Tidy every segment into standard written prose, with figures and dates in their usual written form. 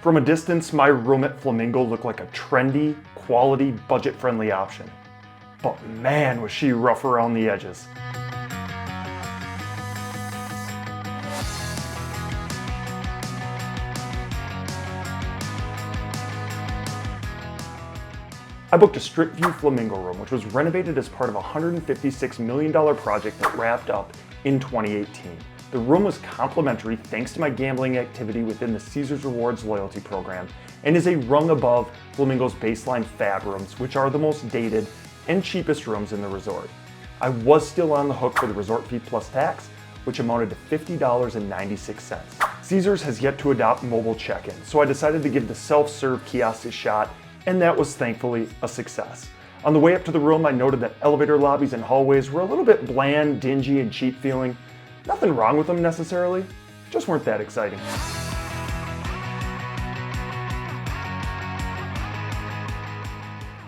From a distance, my room at Flamingo looked like a trendy, quality, budget-friendly option. But man, was she rough around the edges. I booked a Strip View Flamingo Room, which was renovated as part of a $156 million project that wrapped up in 2018. The room was complimentary thanks to my gambling activity within the Caesars Rewards loyalty program and is a rung above Flamingo's baseline fab rooms, which are the most dated and cheapest rooms in the resort. I was still on the hook for the resort fee plus tax, which amounted to $50.96. Caesars has yet to adopt mobile check-in, so I decided to give the self-serve kiosk a shot, and that was thankfully a success. On the way up to the room, I noted that elevator lobbies and hallways were a little bit bland, dingy, and cheap feeling. Nothing wrong with them necessarily, just weren't that exciting.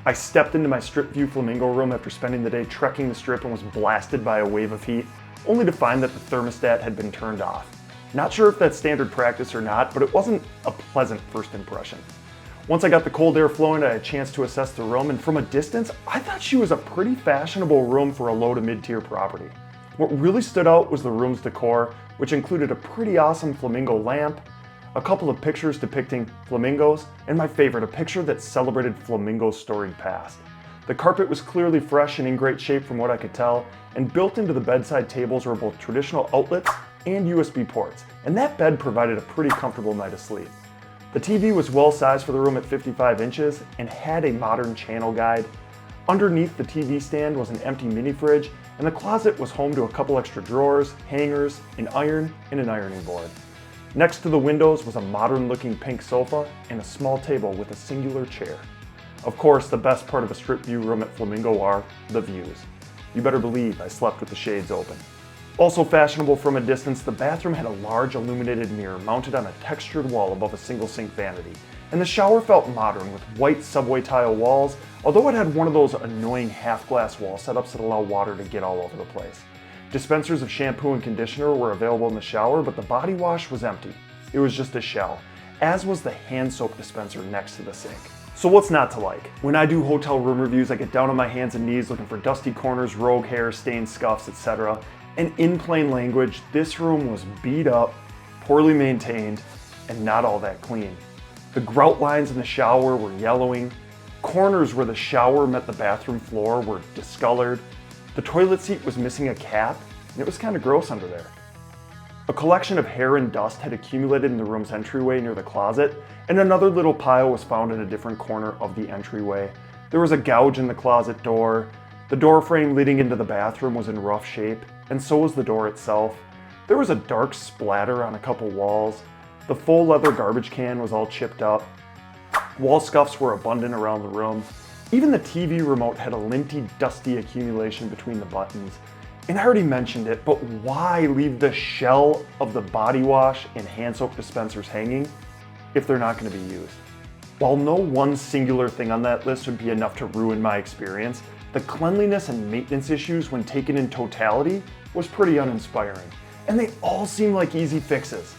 I stepped into my Strip View Flamingo room after spending the day trekking the strip and was blasted by a wave of heat, only to find that the thermostat had been turned off. Not sure if that's standard practice or not, but it wasn't a pleasant first impression. Once I got the cold air flowing, I had a chance to assess the room, and from a distance, I thought she was a pretty fashionable room for a low to mid-tier property. What really stood out was the room's decor, which included a pretty awesome flamingo lamp, a couple of pictures depicting flamingos, and my favorite, a picture that celebrated Flamingo's storied past. The carpet was clearly fresh and in great shape from what I could tell, and built into the bedside tables were both traditional outlets and USB ports, and that bed provided a pretty comfortable night of sleep. The TV was well sized for the room at 55 inches and had a modern channel guide. Underneath the TV stand was an empty mini fridge, and the closet was home to a couple extra drawers, hangers, an iron, and an ironing board. Next to the windows was a modern-looking pink sofa and a small table with a singular chair. Of course, the best part of a Strip View room at Flamingo are the views. You better believe I slept with the shades open. Also fashionable from a distance, the bathroom had a large illuminated mirror mounted on a textured wall above a single sink vanity, and the shower felt modern with white subway tile walls, although it had one of those annoying half-glass wall setups that allow water to get all over the place. Dispensers of shampoo and conditioner were available in the shower, but the body wash was empty. It was just a shell, as was the hand soap dispenser next to the sink. So what's not to like? When I do hotel room reviews, I get down on my hands and knees looking for dusty corners, rogue hair, stained scuffs, etc. And in plain language, this room was beat up, poorly maintained, and not all that clean. The grout lines in the shower were yellowing. Corners where the shower met the bathroom floor were discolored. The toilet seat was missing a cap, and it was kind of gross under there. A collection of hair and dust had accumulated in the room's entryway near the closet, and another little pile was found in a different corner of the entryway. There was a gouge in the closet door. The door frame leading into the bathroom was in rough shape, and so was the door itself. There was a dark splatter on a couple walls. The full leather garbage can was all chipped up. Wall scuffs were abundant around the room. Even the TV remote had a linty, dusty accumulation between the buttons. And I already mentioned it, but why leave the shell of the body wash and hand soap dispensers hanging if they're not going to be used? While no one singular thing on that list would be enough to ruin my experience, the cleanliness and maintenance issues when taken in totality was pretty uninspiring. And they all seem like easy fixes.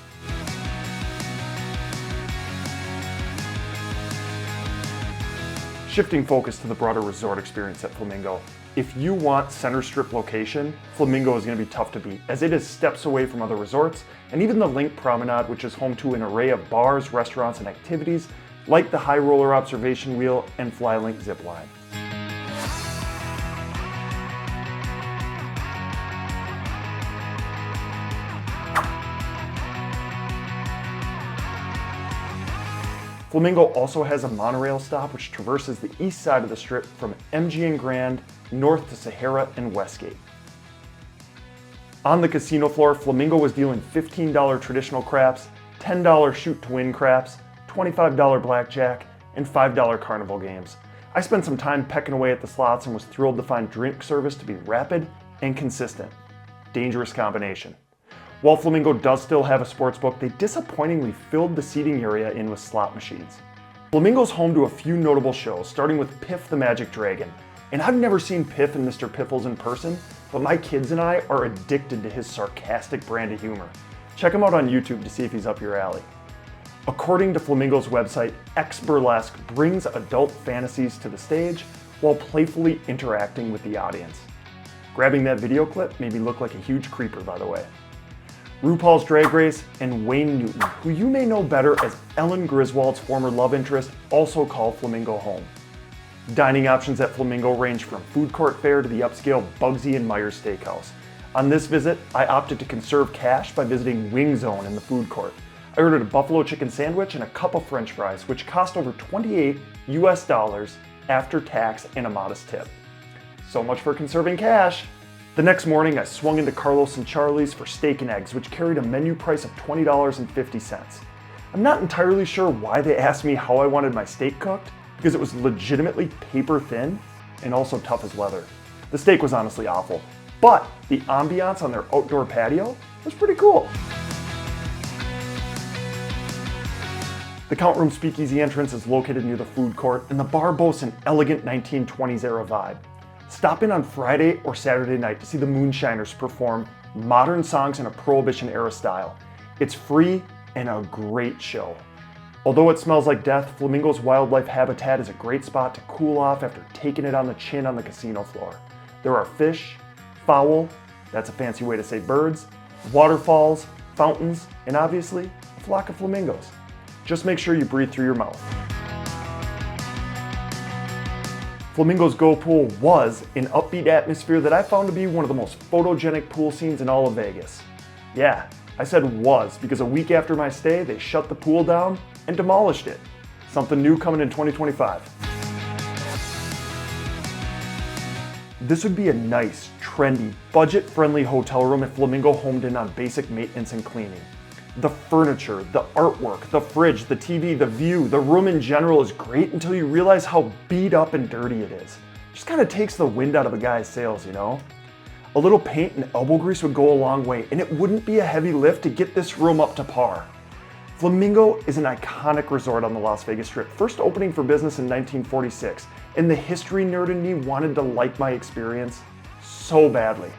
Shifting focus to the broader resort experience at Flamingo. If you want center strip location, Flamingo is going to be tough to beat, as it is steps away from other resorts, and even the Link Promenade, which is home to an array of bars, restaurants, and activities like the High Roller Observation Wheel and Fly Link Zipline. Flamingo also has a monorail stop which traverses the east side of the strip from MGM Grand north to Sahara and Westgate. On the casino floor, Flamingo was dealing $15 traditional craps, $10 shoot to win craps, $25 blackjack, and $5 carnival games. I spent some time pecking away at the slots and was thrilled to find drink service to be rapid and consistent. Dangerous combination. While Flamingo does still have a sports book, they disappointingly filled the seating area in with slot machines. Flamingo's home to a few notable shows, starting with Piff The Magic Dragon. And I've never seen Piff and Mr. Piffles in person, but my kids and I are addicted to his sarcastic brand of humor. Check him out on YouTube to see if he's up your alley. According to Flamingo's website, X-Burlesque brings adult fantasies to the stage while playfully interacting with the audience. Grabbing that video clip made me look like a huge creeper, by the way. RuPaul's Drag Race and Wayne Newton, who you may know better as Ellen Griswold's former love interest, also call Flamingo home. Dining options at Flamingo range from food court fare to the upscale Bugsy and Myers Steakhouse. On this visit, I opted to conserve cash by visiting Wing Zone in the food court. I ordered a buffalo chicken sandwich and a cup of French fries, which cost over $28 US after tax and a modest tip. So much for conserving cash. The next morning, I swung into Carlos and Charlie's for steak and eggs, which carried a menu price of $20.50. I'm not entirely sure why they asked me how I wanted my steak cooked, because it was legitimately paper thin and also tough as leather. The steak was honestly awful, but the ambiance on their outdoor patio was pretty cool. The Count Room Speakeasy entrance is located near the food court, and the bar boasts an elegant 1920s era vibe. Stop in on Friday or Saturday night to see the Moonshiners perform modern songs in a Prohibition era style. It's free and a great show. Although it smells like death, Flamingo's wildlife habitat is a great spot to cool off after taking it on the chin on the casino floor. There are fish, fowl, that's a fancy way to say birds, waterfalls, fountains, and obviously a flock of flamingos. Just make sure you breathe through your mouth. Flamingo's Go Pool was an upbeat atmosphere that I found to be one of the most photogenic pool scenes in all of Vegas. Yeah, I said was because a week after my stay, they shut the pool down and demolished it. Something new coming in 2025. This would be a nice, trendy, budget-friendly hotel room if Flamingo homed in on basic maintenance and cleaning. The furniture, the artwork, the fridge, the TV, the view, the room in general is great until you realize how beat up and dirty it is. Just kind of takes the wind out of a guy's sails, you know? A little paint and elbow grease would go a long way, and it wouldn't be a heavy lift to get this room up to par. Flamingo is an iconic resort on the Las Vegas Strip, first opening for business in 1946, and the history nerd in me wanted to like my experience so badly.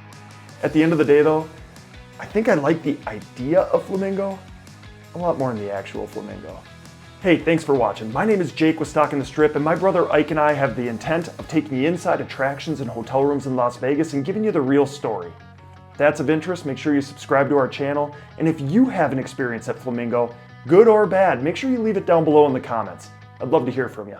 At the end of the day though, I think I like the idea of Flamingo a lot more than the actual Flamingo. Hey, thanks for watching. My name is Jake with Stalking the Strip, and my brother Ike and I have the intent of taking you inside attractions and hotel rooms in Las Vegas and giving you the real story. If that's of interest, make sure you subscribe to our channel, and if you have an experience at Flamingo, good or bad, make sure you leave it down below in the comments. I'd love to hear from you.